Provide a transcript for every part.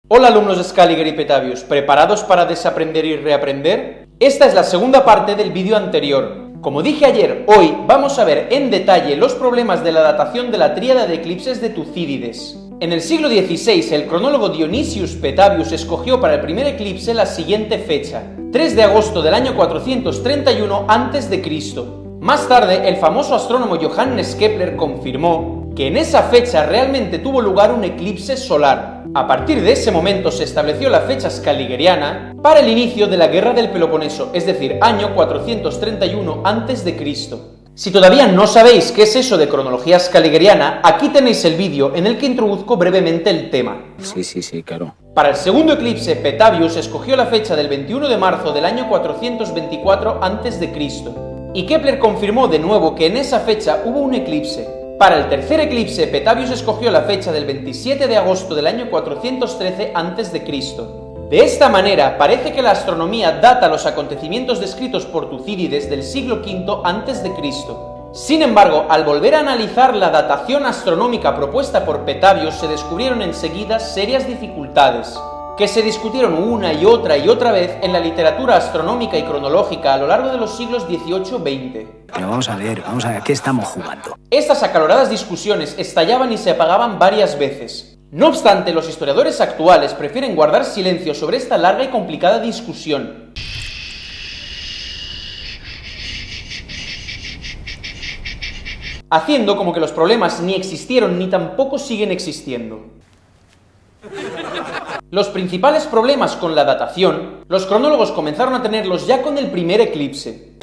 Hola alumnos de Scaliger y Petavius, ¿preparados para desaprender y reaprender? Esta es la segunda parte del vídeo anterior. Como dije ayer, hoy vamos a ver en detalle los problemas de la datación de la tríada de eclipses de Tucídides. En el siglo XVI, el cronólogo Dionysius Petavius escogió para el primer eclipse la siguiente fecha, 3 de agosto del año 431 a.C. Más tarde, el famoso astrónomo Johannes Kepler confirmó que en esa fecha realmente tuvo lugar un eclipse solar. A partir de ese momento se estableció la fecha scaligeriana para el inicio de la Guerra del Peloponeso, es decir, año 431 a.C. Si todavía no sabéis qué es eso de cronología scaligeriana, aquí tenéis el vídeo en el que introduzco brevemente el tema. Sí, claro. Para el segundo eclipse, Petavius escogió la fecha del 21 de marzo del año 424 a.C. y Kepler confirmó de nuevo que en esa fecha hubo un eclipse. Para el tercer eclipse, Petavius escogió la fecha del 27 de agosto del año 413 a.C. De esta manera, parece que la astronomía data los acontecimientos descritos por Tucídides del siglo V a.C. Sin embargo, al volver a analizar la datación astronómica propuesta por Petavius, se descubrieron enseguida serias dificultades, que se discutieron una y otra vez en la literatura astronómica y cronológica a lo largo de los siglos XVIII-XX. Pero vamos a ver, ¿qué estamos jugando? Estas acaloradas discusiones estallaban y se apagaban varias veces. No obstante, los historiadores actuales prefieren guardar silencio sobre esta larga y complicada discusión. Haciendo como que los problemas ni existieron ni tampoco siguen existiendo. Los principales problemas con la datación, los cronólogos comenzaron a tenerlos ya con el primer eclipse.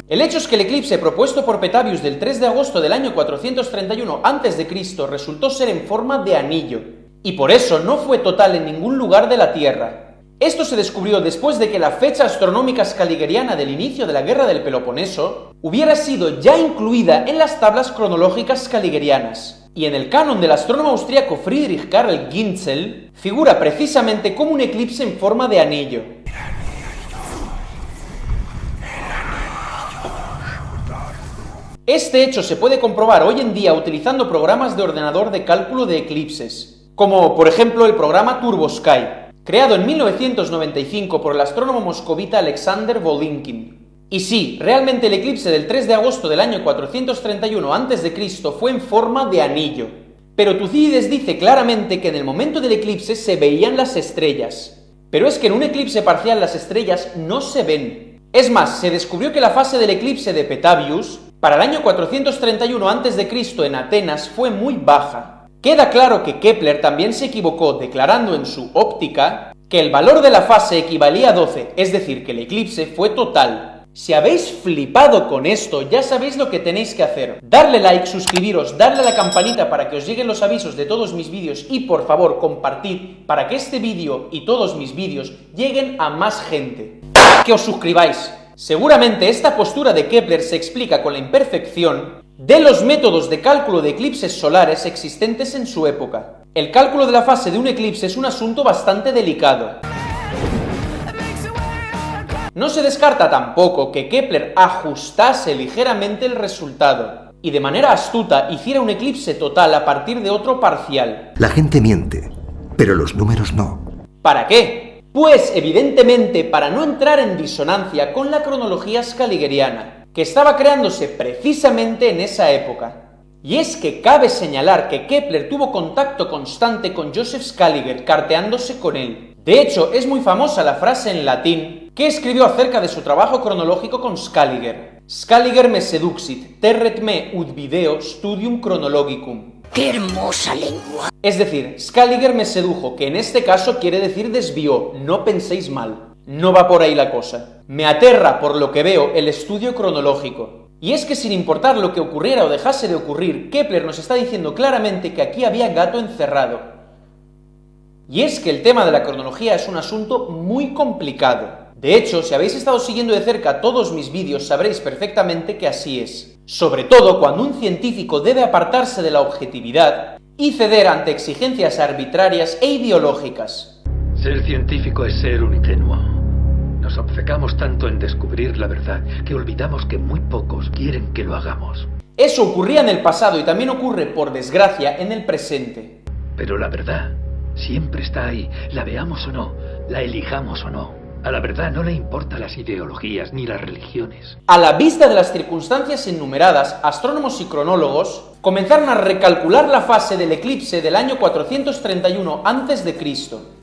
El hecho es que el eclipse propuesto por Petavius del 3 de agosto del año 431 a.C. resultó ser en forma de anillo, y por eso no fue total en ningún lugar de la Tierra. Esto se descubrió después de que la fecha astronómica scaligeriana del inicio de la Guerra del Peloponeso hubiera sido ya incluida en las tablas cronológicas scaligerianas, y en el canon del astrónomo austríaco Friedrich Karl Ginzel figura precisamente como un eclipse en forma de anillo. Este hecho se puede comprobar hoy en día utilizando programas de ordenador de cálculo de eclipses, como por ejemplo el programa TurboSky, creado en 1995 por el astrónomo moscovita Alexander Volinkin. Y sí, realmente el eclipse del 3 de agosto del año 431 a.C. fue en forma de anillo. Pero Tucídides dice claramente que en el momento del eclipse se veían las estrellas. Pero es que en un eclipse parcial las estrellas no se ven. Es más, se descubrió que la fase del eclipse de Petavius para el año 431 a.C. en Atenas fue muy baja. Queda claro que Kepler también se equivocó declarando en su óptica que el valor de la fase equivalía a 12, es decir, que el eclipse fue total. Si habéis flipado con esto, ya sabéis lo que tenéis que hacer. Darle like, suscribiros, darle a la campanita para que os lleguen los avisos de todos mis vídeos y por favor compartid para que este vídeo y todos mis vídeos lleguen a más gente. Que os suscribáis. Seguramente esta postura de Kepler se explica con la imperfección de los métodos de cálculo de eclipses solares existentes en su época. El cálculo de la fase de un eclipse es un asunto bastante delicado. No se descarta tampoco que Kepler ajustase ligeramente el resultado y de manera astuta hiciera un eclipse total a partir de otro parcial. La gente miente, pero los números no. ¿Para qué? Pues evidentemente para no entrar en disonancia con la cronología scaligeriana, que estaba creándose precisamente en esa época. Y es que cabe señalar que Kepler tuvo contacto constante con Joseph Scaliger, carteándose con él. De hecho, es muy famosa la frase en latín que escribió acerca de su trabajo cronológico con Scaliger. Scaliger me seduxit, terret me ut video studium chronologicum. ¡Qué hermosa lengua! Es decir, Scaliger me sedujo, que en este caso quiere decir desvió, no penséis mal. No va por ahí la cosa. Me aterra, por lo que veo, el estudio cronológico. Y es que sin importar lo que ocurriera o dejase de ocurrir, Kepler nos está diciendo claramente que aquí había gato encerrado. Y es que el tema de la cronología es un asunto muy complicado. De hecho, si habéis estado siguiendo de cerca todos mis vídeos, sabréis perfectamente que así es. Sobre todo cuando un científico debe apartarse de la objetividad y ceder ante exigencias arbitrarias e ideológicas. Ser científico es ser un ingenuo. Nos obcecamos tanto en descubrir la verdad que olvidamos que muy pocos quieren que lo hagamos. Eso ocurría en el pasado y también ocurre, por desgracia, en el presente. Pero la verdad siempre está ahí, la veamos o no, la elijamos o no. A la verdad no le importan las ideologías ni las religiones. A la vista de las circunstancias enumeradas, astrónomos y cronólogos comenzaron a recalcular la fase del eclipse del año 431 a.C.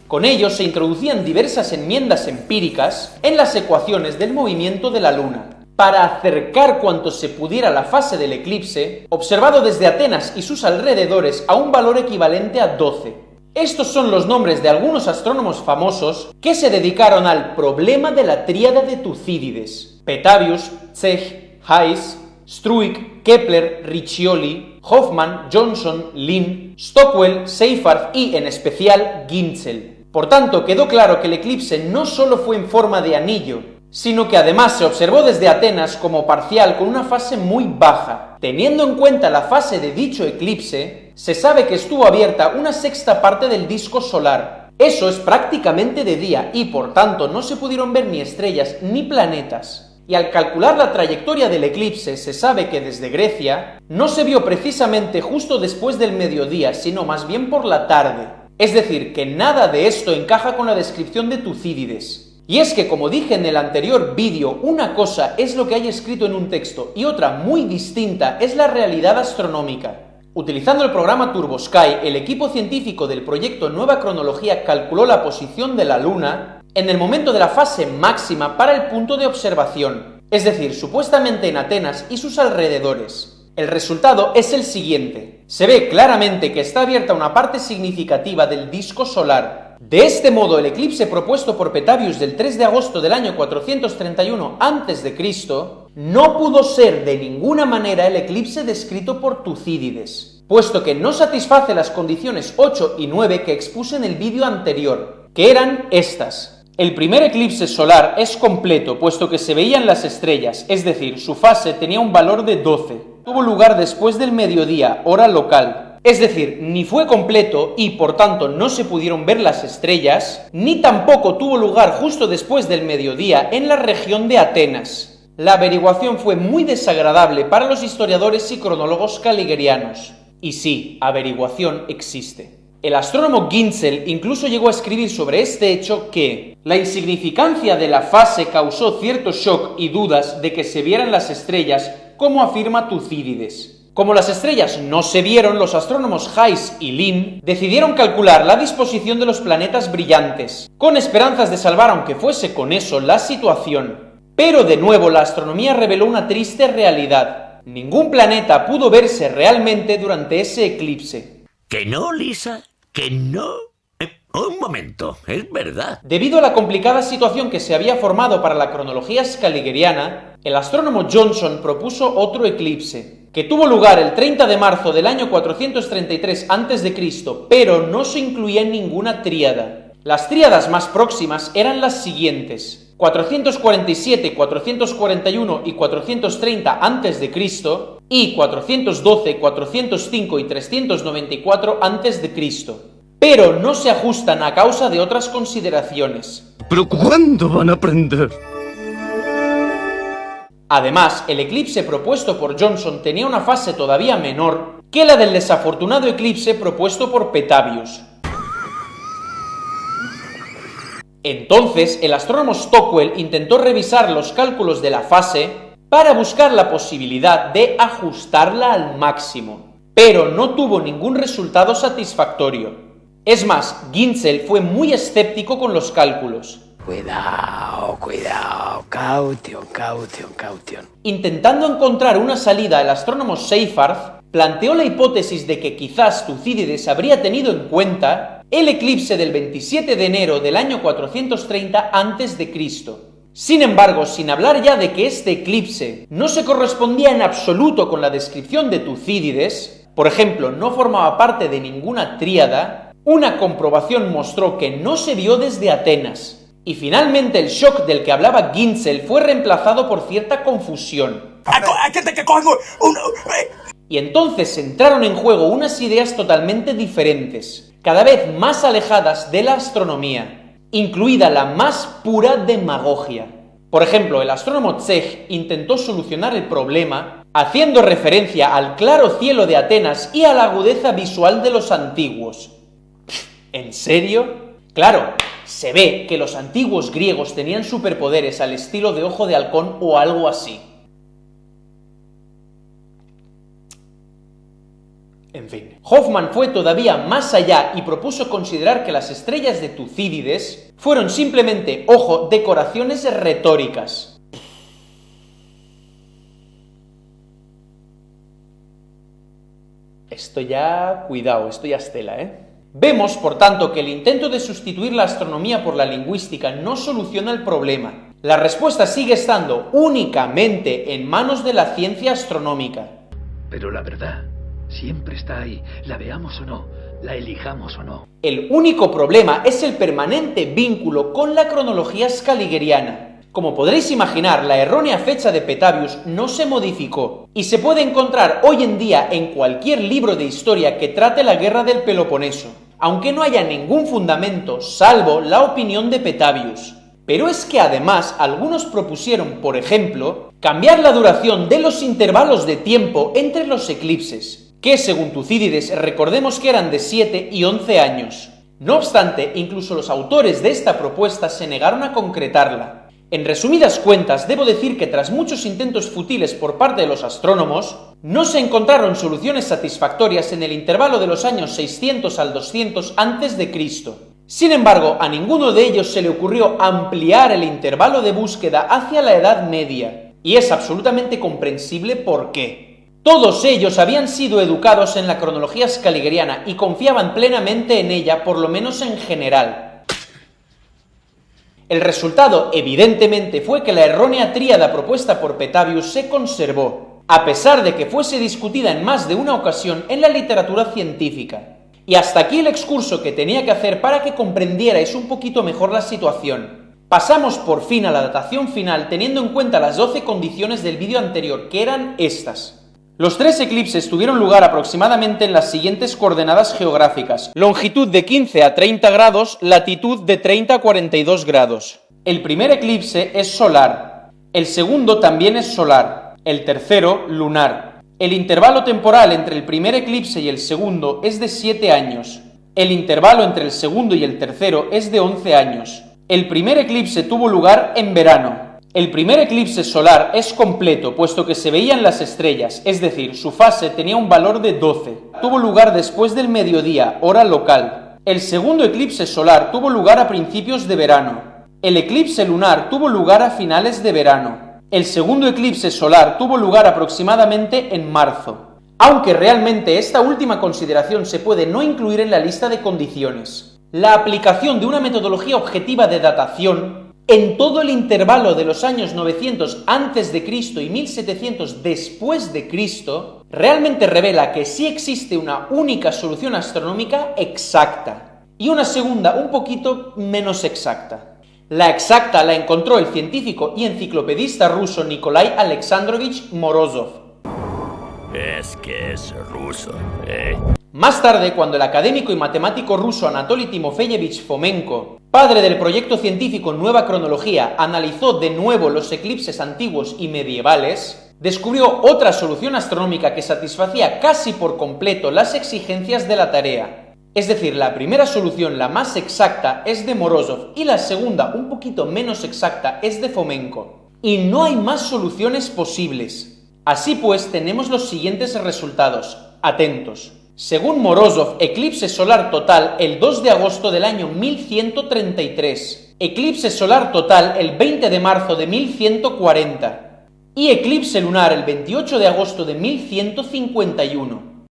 Con ello se introducían diversas enmiendas empíricas en las ecuaciones del movimiento de la Luna, para acercar cuanto se pudiera la fase del eclipse, observado desde Atenas y sus alrededores, a un valor equivalente a 12. Estos son los nombres de algunos astrónomos famosos que se dedicaron al problema de la tríada de Tucídides: Petavius, Zech, Hayes, Struik, Kepler, Riccioli, Hoffman, Johnson, Lynn, Stockwell, Seyfarth y, en especial, Ginzel. Por tanto, quedó claro que el eclipse no solo fue en forma de anillo, sino que además se observó desde Atenas como parcial con una fase muy baja. Teniendo en cuenta la fase de dicho eclipse, se sabe que estuvo abierta una sexta parte del disco solar. Eso es prácticamente de día y por tanto no se pudieron ver ni estrellas ni planetas. Y al calcular la trayectoria del eclipse se sabe que desde Grecia no se vio precisamente justo después del mediodía, sino más bien por la tarde. Es decir, que nada de esto encaja con la descripción de Tucídides. Y es que, como dije en el anterior vídeo, una cosa es lo que hay escrito en un texto y otra muy distinta es la realidad astronómica. Utilizando el programa TurboSky, el equipo científico del proyecto Nueva Cronología calculó la posición de la Luna en el momento de la fase máxima para el punto de observación, es decir, supuestamente en Atenas y sus alrededores. El resultado es el siguiente. Se ve claramente que está abierta una parte significativa del disco solar. De este modo, el eclipse propuesto por Petavius del 3 de agosto del año 431 a.C. no pudo ser de ninguna manera el eclipse descrito por Tucídides, puesto que no satisface las condiciones 8 y 9 que expuse en el vídeo anterior, que eran estas. El primer eclipse solar es completo, puesto que se veían las estrellas, es decir, su fase tenía un valor de 12. Tuvo lugar después del mediodía, hora local. Es decir, ni fue completo y por tanto no se pudieron ver las estrellas, ni tampoco tuvo lugar justo después del mediodía en la región de Atenas. La averiguación fue muy desagradable para los historiadores y cronólogos caligerianos. Y sí, averiguación existe. El astrónomo Ginzel incluso llegó a escribir sobre este hecho que la insignificancia de la fase causó cierto shock y dudas de que se vieran las estrellas, como afirma Tucídides. Como las estrellas no se vieron, los astrónomos Hayes y Lynn decidieron calcular la disposición de los planetas brillantes, con esperanzas de salvar, aunque fuese con eso, la situación. Pero de nuevo la astronomía reveló una triste realidad. Ningún planeta pudo verse realmente durante ese eclipse. ¿Que no, Lisa? ¿Que no? Un momento, es verdad. Debido a la complicada situación que se había formado para la cronología scaligeriana, el astrónomo Johnson propuso otro eclipse, que tuvo lugar el 30 de marzo del año 433 a.C., pero no se incluía en ninguna tríada. Las tríadas más próximas eran las siguientes: 447, 441 y 430 a.C. y 412, 405 y 394 a.C., pero no se ajustan a causa de otras consideraciones. ¿Pero cuándo van a aprender? Además, el eclipse propuesto por Johnson tenía una fase todavía menor que la del desafortunado eclipse propuesto por Petavius. Entonces, el astrónomo Stockwell intentó revisar los cálculos de la fase para buscar la posibilidad de ajustarla al máximo, pero no tuvo ningún resultado satisfactorio. Es más, Ginzel fue muy escéptico con los cálculos. Cuidado, caution. Intentando encontrar una salida, el astrónomo Seyfarth planteó la hipótesis de que quizás Tucídides habría tenido en cuenta el eclipse del 27 de enero del año 430 a.C. Sin embargo, sin hablar ya de que este eclipse no se correspondía en absoluto con la descripción de Tucídides, por ejemplo, no formaba parte de ninguna tríada, una comprobación mostró que no se vio desde Atenas. Y finalmente el shock del que hablaba Ginzel fue reemplazado por cierta confusión. Y entonces entraron en juego unas ideas totalmente diferentes, cada vez más alejadas de la astronomía. incluida la más pura demagogia. Por ejemplo, el astrónomo Czech intentó solucionar el problema haciendo referencia al claro cielo de Atenas y a la agudeza visual de los antiguos. ¿En serio? Claro, se ve que los antiguos griegos tenían superpoderes al estilo de ojo de halcón o algo así. En fin, Hoffman fue todavía más allá y propuso considerar que las estrellas de Tucídides fueron simplemente, ojo, decoraciones retóricas. Esto ya... cuidado, esto ya es tela, ¿eh? Vemos, por tanto, que el intento de sustituir la astronomía por la lingüística no soluciona el problema. La respuesta sigue estando únicamente en manos de la ciencia astronómica. Pero la verdad siempre está ahí, la veamos o no, la elijamos o no. El único problema es el permanente vínculo con la cronología scaligeriana. Como podréis imaginar, la errónea fecha de Petavius no se modificó y se puede encontrar hoy en día en cualquier libro de historia que trate la guerra del Peloponeso, aunque no haya ningún fundamento salvo la opinión de Petavius. Pero es que además algunos propusieron, por ejemplo, cambiar la duración de los intervalos de tiempo entre los eclipses, que según Tucídides recordemos que eran de 7 y 11 años. No obstante, incluso los autores de esta propuesta se negaron a concretarla. En resumidas cuentas, debo decir que tras muchos intentos fútiles por parte de los astrónomos, no se encontraron soluciones satisfactorias en el intervalo de los años 600 al 200 a.C. Sin embargo, a ninguno de ellos se le ocurrió ampliar el intervalo de búsqueda hacia la Edad Media, y es absolutamente comprensible por qué. Todos ellos habían sido educados en la cronología scaligeriana y confiaban plenamente en ella, por lo menos en general. El resultado, evidentemente, fue que la errónea tríada propuesta por Petavius se conservó, a pesar de que fuese discutida en más de una ocasión en la literatura científica. Y hasta aquí el excurso que tenía que hacer para que comprendierais un poquito mejor la situación. Pasamos por fin a la datación final teniendo en cuenta las 12 condiciones del vídeo anterior, que eran estas. Los 3 eclipses tuvieron lugar aproximadamente en las siguientes coordenadas geográficas: longitud de 15 a 30 grados, latitud de 30 a 42 grados. El primer eclipse es solar, el segundo también es solar, el tercero lunar. El intervalo temporal entre el primer eclipse y el segundo es de 7 años. El intervalo entre el segundo y el tercero es de 11 años. El primer eclipse tuvo lugar en verano. El primer eclipse solar es completo, puesto que se veían las estrellas, es decir, su fase tenía un valor de 12. Tuvo lugar después del mediodía, hora local. El segundo eclipse solar tuvo lugar a principios de verano. El eclipse lunar tuvo lugar a finales de verano. El segundo eclipse solar tuvo lugar aproximadamente en marzo. Aunque realmente esta última consideración se puede no incluir en la lista de condiciones. La aplicación de una metodología objetiva de datación en todo el intervalo de los años 900 a.C. y 1700 después de Cristo, realmente revela que sí existe una única solución astronómica exacta, y una segunda un poquito menos exacta. La exacta la encontró el científico y enciclopedista ruso Nikolai Alexandrovich Morozov. Es que es ruso, ¿eh? Más tarde, cuando el académico y matemático ruso Anatoly Timofeyevich Fomenko, padre del proyecto científico Nueva Cronología, analizó de nuevo los eclipses antiguos y medievales, descubrió otra solución astronómica que satisfacía casi por completo las exigencias de la tarea. Es decir, la primera solución, la más exacta, es de Morozov y la segunda, un poquito menos exacta, es de Fomenko. Y no hay más soluciones posibles. Así pues, tenemos los siguientes resultados. Atentos. Según Morozov, eclipse solar total el 2 de agosto del año 1133, eclipse solar total el 20 de marzo de 1140 y eclipse lunar el 28 de agosto de 1151.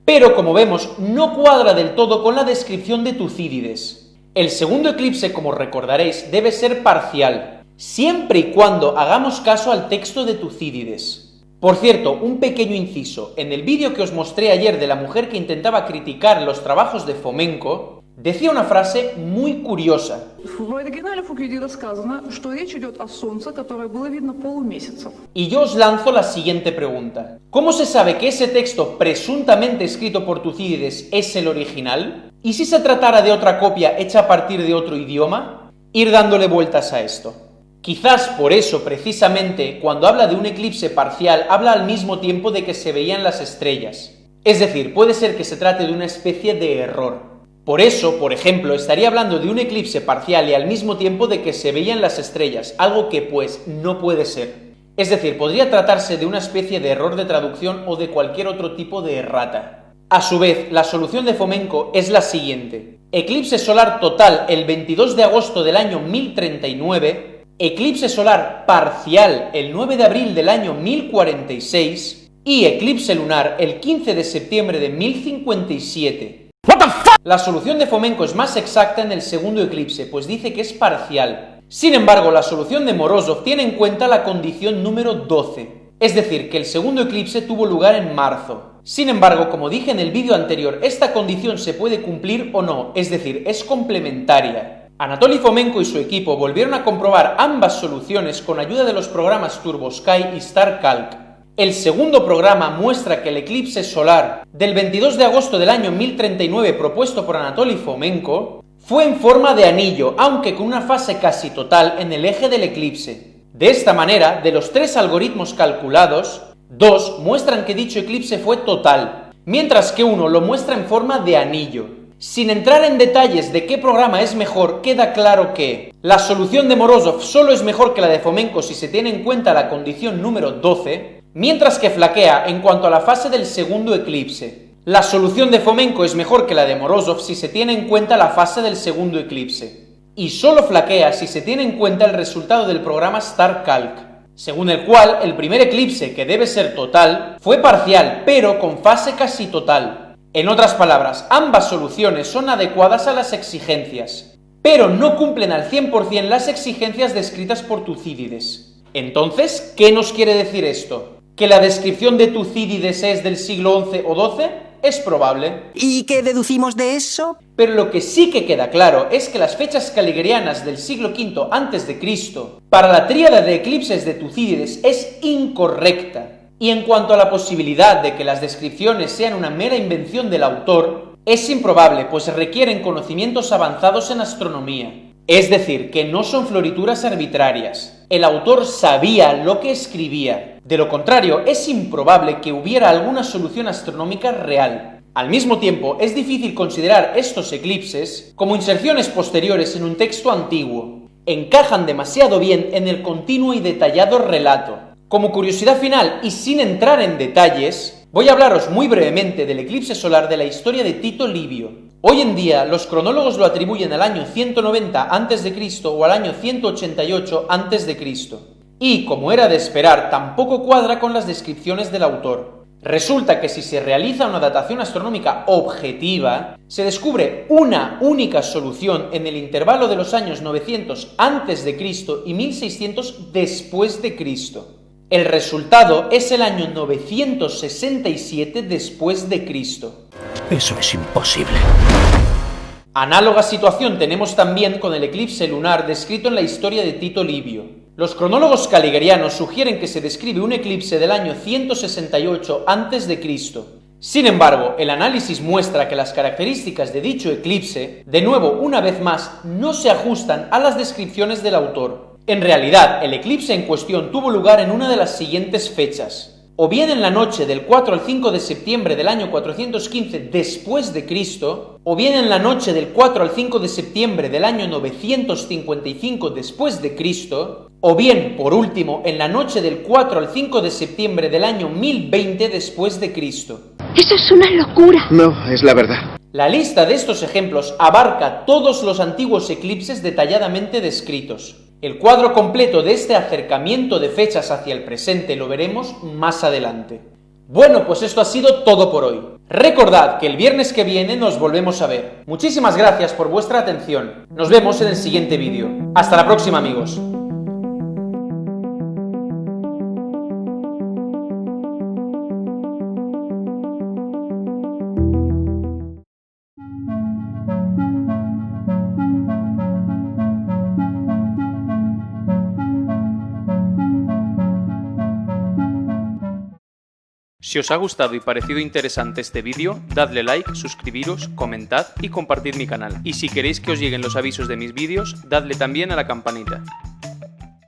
Pero como vemos, no cuadra del todo con la descripción de Tucídides. El segundo eclipse, como recordaréis, debe ser parcial, siempre y cuando hagamos caso al texto de Tucídides. Por cierto, un pequeño inciso, en el vídeo que os mostré ayer de la mujer que intentaba criticar los trabajos de Fomenko, decía una frase muy curiosa. В оригинале Фукидида сказано, что речь идет о солнце, которое было видно полумесяцем. Y yo os lanzo la siguiente pregunta. ¿Cómo se sabe que ese texto presuntamente escrito por Tucídides es el original? ¿Y si se tratara de otra copia hecha a partir de otro idioma? Ir dándole vueltas a esto. Quizás por eso, precisamente, cuando habla de un eclipse parcial, habla al mismo tiempo de que se veían las estrellas. Es decir, puede ser que se trate de una especie de error. Por eso, por ejemplo, estaría hablando de un eclipse parcial y al mismo tiempo de que se veían las estrellas, algo que pues no puede ser. Es decir, podría tratarse de una especie de error de traducción o de cualquier otro tipo de errata. A su vez, la solución de Fomenko es la siguiente. Eclipse solar total el 22 de agosto del año 1039, eclipse solar parcial el 9 de abril del año 1046 y eclipse lunar el 15 de septiembre de 1057. La solución de Fomenko es más exacta en el segundo eclipse, pues dice que es parcial. Sin embargo, la solución de Morozov tiene en cuenta la condición número 12, es decir, que el segundo eclipse tuvo lugar en marzo. Sin embargo, como dije en el vídeo anterior, esta condición se puede cumplir o no, es decir, es complementaria. Anatoly Fomenko y su equipo volvieron a comprobar ambas soluciones con ayuda de los programas TurboSky y StarCalc. El segundo programa muestra que el eclipse solar del 22 de agosto del año 1039 propuesto por Anatoly Fomenko fue en forma de anillo, aunque con una fase casi total en el eje del eclipse. De esta manera, de los 3 algoritmos calculados, 2 muestran que dicho eclipse fue total, mientras que uno lo muestra en forma de anillo. Sin entrar en detalles de qué programa es mejor, queda claro que la solución de Morozov solo es mejor que la de Fomenko si se tiene en cuenta la condición número 12, mientras que flaquea en cuanto a la fase del segundo eclipse. La solución de Fomenko es mejor que la de Morozov si se tiene en cuenta la fase del segundo eclipse. Y solo flaquea si se tiene en cuenta el resultado del programa StarCalc, según el cual el primer eclipse, que debe ser total, fue parcial, pero con fase casi total. En otras palabras, ambas soluciones son adecuadas a las exigencias, pero no cumplen al 100% las exigencias descritas por Tucídides. Entonces, ¿qué nos quiere decir esto? ¿Que la descripción de Tucídides es del siglo XI o XII? Es probable. ¿Y qué deducimos de eso? Pero lo que sí que queda claro es que las fechas caligerianas del siglo V a.C. para la tríada de eclipses de Tucídides es incorrecta. Y en cuanto a la posibilidad de que las descripciones sean una mera invención del autor, es improbable, pues requieren conocimientos avanzados en astronomía. Es decir, que no son florituras arbitrarias. El autor sabía lo que escribía. De lo contrario, es improbable que hubiera alguna solución astronómica real. Al mismo tiempo, es difícil considerar estos eclipses como inserciones posteriores en un texto antiguo. Encajan demasiado bien en el continuo y detallado relato. Como curiosidad final, y sin entrar en detalles, voy a hablaros muy brevemente del eclipse solar de la historia de Tito Livio. Hoy en día, los cronólogos lo atribuyen al año 190 a.C. o al año 188 a.C. Y, como era de esperar, tampoco cuadra con las descripciones del autor. Resulta que si se realiza una datación astronómica objetiva, se descubre una única solución en el intervalo de los años 900 a.C. y 1600 después de Cristo. El resultado es el año 967 después de Cristo. Eso es imposible. Análoga situación tenemos también con el eclipse lunar descrito en la historia de Tito Livio. Los cronólogos caligerianos sugieren que se describe un eclipse del año 168 a.C. Sin embargo, el análisis muestra que las características de dicho eclipse, de nuevo una vez más, no se ajustan a las descripciones del autor. En realidad, el eclipse en cuestión tuvo lugar en una de las siguientes fechas. O bien en la noche del 4 al 5 de septiembre del año 415 después de Cristo, o bien en la noche del 4 al 5 de septiembre del año 955 después de Cristo, o bien, por último, en la noche del 4 al 5 de septiembre del año 1020 después de Cristo. Eso es una locura. No, es la verdad. La lista de estos ejemplos abarca todos los antiguos eclipses detalladamente descritos. El cuadro completo de este acercamiento de fechas hacia el presente lo veremos más adelante. Bueno, pues esto ha sido todo por hoy. Recordad que el viernes que viene nos volvemos a ver. Muchísimas gracias por vuestra atención. Nos vemos en el siguiente vídeo. Hasta la próxima, amigos. Si os ha gustado y parecido interesante este vídeo, dadle like, suscribiros, comentad y compartid mi canal. Y si queréis que os lleguen los avisos de mis vídeos, dadle también a la campanita.